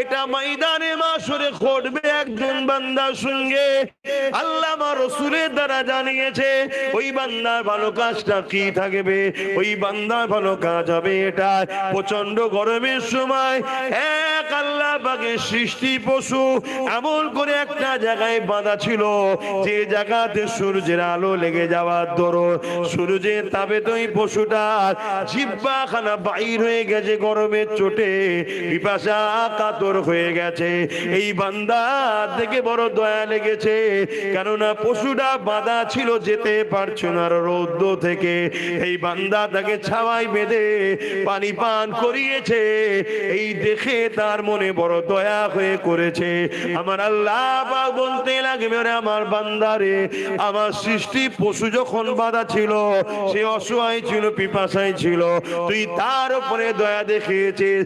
এটা ময়দানে মাশরে ঘটবে একজন বান্দার সঙ্গে। আল্লাহ আমার রাসূলের দ্বারা জানিয়েছে ওই বান্দার ভালো কাজটা কি থাকবে, ওই বান্দার ভালো কাজ হবে এটা প্রচন্ড গরমের সময় এক আল্লাহ পাকের সৃষ্টি পশু এমন করে একটা জায়গায় বাঁধা ছিল যে জায়গাতে সূর্যের আলো লেগে যাওয়ার দরুন সূর্যের তাপে তো এই পশুটার জিহ্বাখানা বাইর হয়ে গেছে গরমের চোটে, পিপাসা কাতর হয়ে গেছে। এই বান্দা দেখে বড় দয়া লেগেছে, কেননা পশুটা বাঁধা ছিল যেতে পারছে না রৌদ্র থেকে। এই বান্দা তাকে ছাওয়ায় বেঁধে পানি পান করিয়েছে, এই দেখে তার মনে বড় দয়া হয়ে করেছে। আমার আল্লাহ পাক বলতে লাগবে, আমার বান্দারে, আমার সৃষ্টি পশু যখন বাঁধা ছিল সে অসহায় ছিল, পিপাসায় ছিল, তুই তার উপরে দয়া দেখিয়েছিস।